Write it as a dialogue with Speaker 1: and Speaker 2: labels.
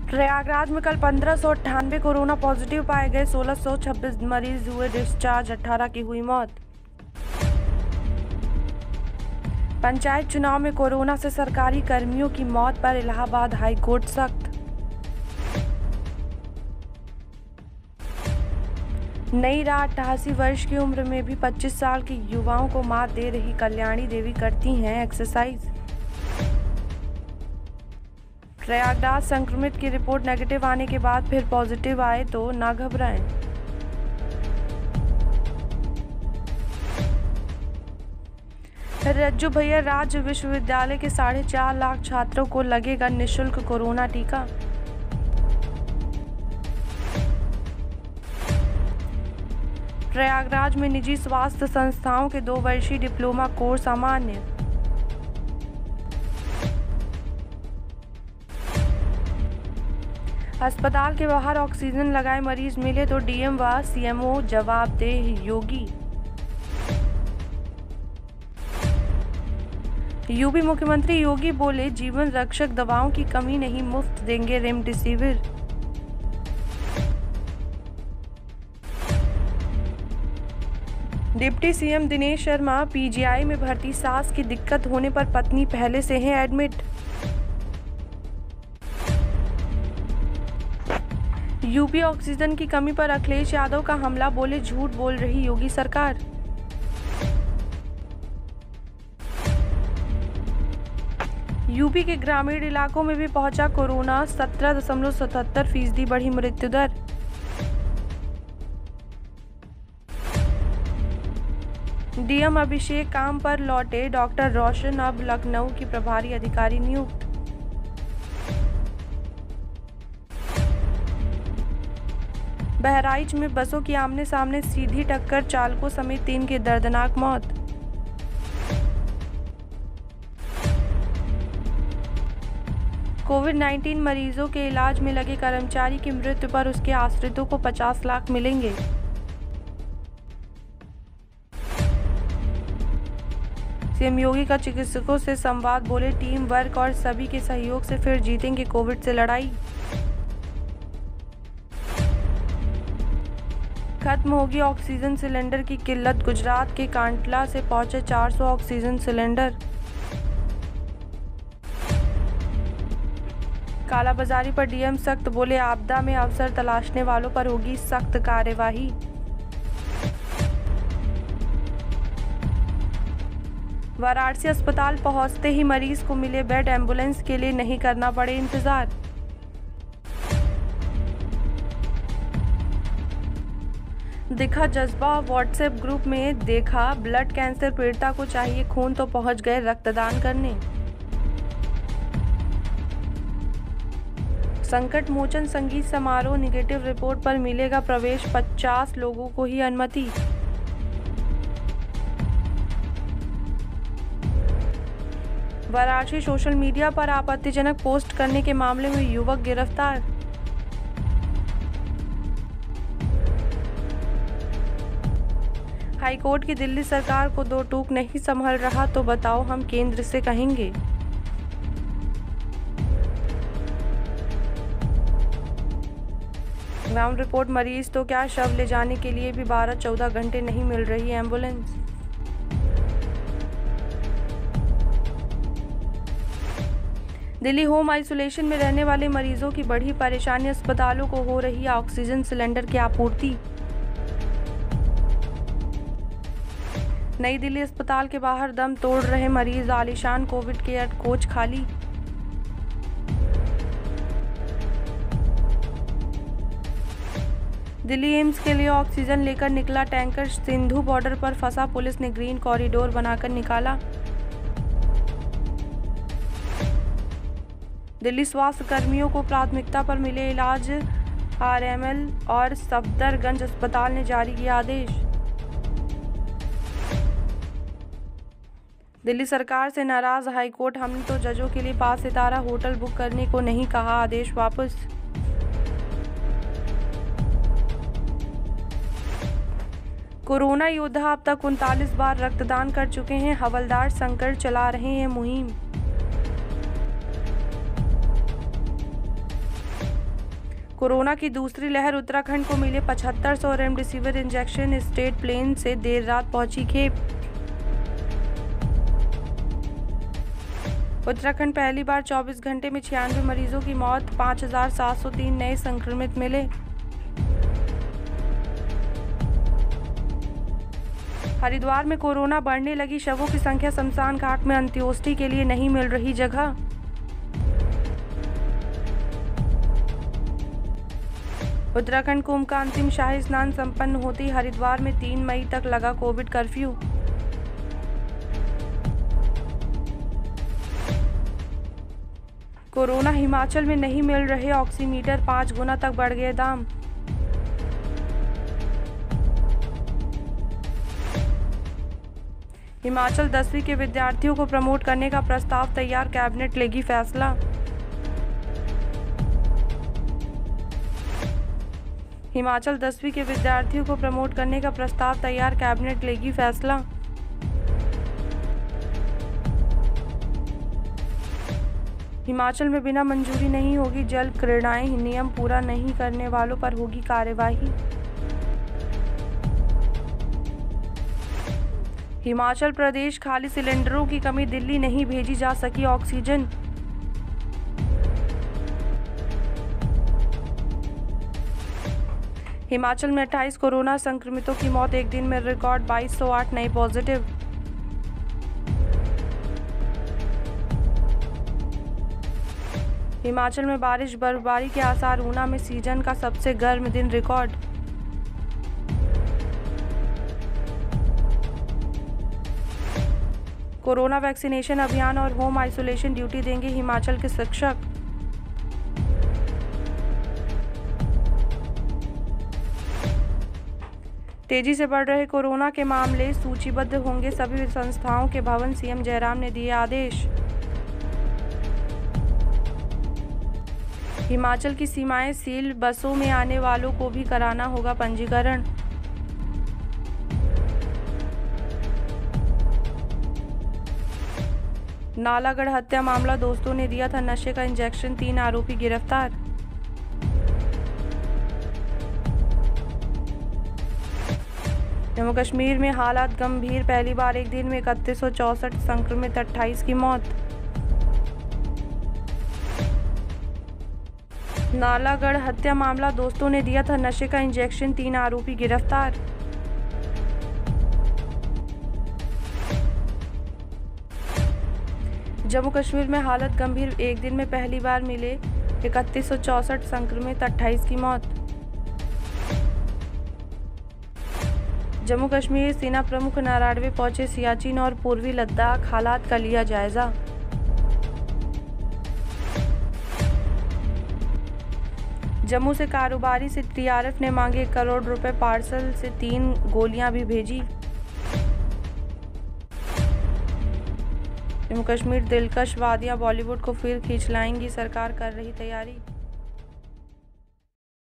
Speaker 1: प्रयागराज में कल 1598 corona positive पाए गए, 1626 मरीज हुए डिस्चार्ज, 18 की हुई मौत। पंचायत चुनाव में कोरोना से सरकारी कर्मियों की मौत पर इलाहाबाद हाई कोर्ट सख्त। नई राह 88 वर्ष की उम्र में भी 25 साल की युवाओं को मात दे रही कल्याणी देवी करती हैं एक्सरसाइज। प्रयागराज संक्रमित की रिपोर्ट नेगेटिव आने के बाद फिर पॉजिटिव आए तो ना घबराएं। रज्जू भैया राज्य विश्वविद्यालय के 4.5 लाख छात्रों को लगेगा निःशुल्क कोरोना टीका। प्रयागराज में निजी स्वास्थ्य संस्थाओं के 2 वर्षीय डिप्लोमा कोर्स अमान्य। अस्पताल के बाहर ऑक्सीजन लगाए मरीज मिले तो डीएम व सीएमओ जवाबदेह, योगी। यूपी मुख्यमंत्री योगी बोले, जीवन रक्षक दवाओं की कमी नहीं, मुफ्त देंगे remdesivir. Deputy CM Dinesh Sharma, PGI में भर्ती सास की दिक्कत होने पर पत्नी पहले से है एडमिट। यूपी ऑक्सीजन की कमी पर अखिलेश यादव का हमला, बोले झूठ बोल रही योगी सरकार। यूपी के ग्रामीण इलाकों में भी पहुंचा कोरोना, 17.77% बढ़ी मृत्यु दर। डीएम अभिषेक काम पर लौटे, डॉक्टर रोशन अब लखनऊ की प्रभारी अधिकारी नियुक्त। बहराइच में बसों की आमने सामने सीधी टक्कर, चालकों समेत 3 की दर्दनाक मौत। कोविड-19 मरीजों के इलाज में लगे कर्मचारी की मृत्यु पर उसके आश्रितों को 50 लाख मिलेंगे। सीएम योगी का चिकित्सकों से संवाद, बोले टीम वर्क और सभी के सहयोग से फिर जीतेंगे कोविड से लड़ाई। खत्म होगी ऑक्सीजन सिलेंडर की किल्लत, गुजरात के कांडला से पहुंचे 400 ऑक्सीजन सिलेंडर। कालाबाजारी पर डीएम सख्त, बोले आपदा में अवसर तलाशने वालों पर होगी सख्त कार्यवाही। वाराणसी अस्पताल पहुंचते ही मरीज को मिले बेड, एम्बुलेंस के लिए नहीं करना पड़े इंतजार। दिखा जज्बा, व्हाट्सएप ग्रुप में देखा ब्लड कैंसर पीड़िता को चाहिए खून तो पहुंच गए रक्तदान करने। संकट मोचन संगीत समारोह, निगेटिव रिपोर्ट पर मिलेगा प्रवेश, 50 लोगों को ही अनुमति। वाराणसी सोशल मीडिया पर आपत्तिजनक पोस्ट करने के मामले में युवक गिरफ्तार। हाईकोर्ट की दिल्ली सरकार को 2 टूक नहीं संभल रहा तो बताओ हम केंद्र से कहेंगे। ग्राउंड रिपोर्ट, मरीज तो क्या शव ले जाने के लिए भी 12-14 घंटे नहीं मिल रही एम्बुलेंस। दिल्ली होम आइसोलेशन में रहने वाले मरीजों की बढ़ी परेशानी, अस्पतालों को हो रही है ऑक्सीजन सिलेंडर की आपूर्ति। नई दिल्ली अस्पताल के बाहर दम तोड़ रहे मरीज, आलीशान कोविड केयर कोच खाली। दिल्ली एम्स के लिए ऑक्सीजन लेकर निकला टैंकर, सिंधु बॉर्डर पर फंसा, पुलिस ने ग्रीन कॉरिडोर बनाकर निकाला। दिल्ली स्वास्थ्य कर्मियों को प्राथमिकता पर मिले इलाज, आरएमएल और सफदरगंज अस्पताल ने जारी किया आदेश। दिल्ली सरकार से नाराज हाईकोर्ट, हमने तो जजों के लिए 5 सितारा होटल बुक करने को नहीं कहा, आदेश वापस। कोरोना योद्धा अब तक 39 बार रक्तदान कर चुके हैं, हवलदार शंकर चला रहे हैं मुहिम। कोरोना की दूसरी लहर, उत्तराखंड को मिले 7500 रेमडेसिविर इंजेक्शन, स्टेट प्लेन से देर रात पहुंची खेप। उत्तराखंड पहली बार 24 घंटे में 96 मरीजों की मौत, 5703 नए संक्रमित मिले। हरिद्वार में कोरोना बढ़ने लगी, शवों की संख्या, शमशान घाट में अंत्योष्टि के लिए नहीं मिल रही जगह। उत्तराखंड कुंभ का अंतिम शाही स्नान संपन्न होते ही हरिद्वार में 3 मई तक लगा कोविड कर्फ्यू। कोरोना, हिमाचल में नहीं मिल रहे ऑक्सीमीटर, 5 गुना तक बढ़ गए दाम। हिमाचल 10वीं के विद्यार्थियों को प्रमोट करने का प्रस्ताव तैयार, कैबिनेट लेगी फैसला। हिमाचल 10वीं के विद्यार्थियों को प्रमोट करने का प्रस्ताव तैयार, कैबिनेट लेगी फैसला। हिमाचल में बिना मंजूरी नहीं होगी जल क्रीड़ाएं, नियम पूरा नहीं करने वालों पर होगी कार्यवाही। हिमाचल प्रदेश, खाली सिलेंडरों की कमी, दिल्ली नहीं भेजी जा सकी ऑक्सीजन। हिमाचल में 28 कोरोना संक्रमितों की मौत, एक दिन में रिकॉर्ड 2208 नए पॉजिटिव। हिमाचल में बारिश बर्फबारी के आसार, ऊना में सीजन का सबसे गर्म दिन रिकॉर्ड। कोरोना वैक्सीनेशन अभियान और होम आइसोलेशन ड्यूटी देंगे हिमाचल के शिक्षक। तेजी से बढ़ रहे कोरोना के मामले, सूचीबद्ध होंगे सभी संस्थाओं के भवन, सीएम जयराम ने दिए आदेश। हिमाचल की सीमाएं सील, बसों में आने वालों को भी कराना होगा पंजीकरण। नालागढ़ हत्या मामला, दोस्तों ने दिया था नशे का इंजेक्शन, 3 आरोपी गिरफ्तार। जम्मू कश्मीर में हालात गंभीर, पहली बार एक दिन में 3164 संक्रमित, 28 की मौत। नालागढ़ हत्या मामला, दोस्तों ने दिया था नशे का इंजेक्शन, 3 आरोपी गिरफ्तार। जम्मू कश्मीर में हालत गंभीर, एक दिन में पहली बार मिले 3164 संक्रमित, 28 की मौत। जम्मू कश्मीर सेना प्रमुख नारायणवे पहुंचे, सियाचिन और पूर्वी लद्दाख हालात का लिया जायजा। जम्मू से कारोबारी से टीआरएफ ने मांगे 1 करोड़ रुपए, पार्सल से 3 गोलियां भी भेजी। जम्मू कश्मीर दिलकश वादियां बॉलीवुड को फिर खींच लाएंगी, सरकार कर रही तैयारी।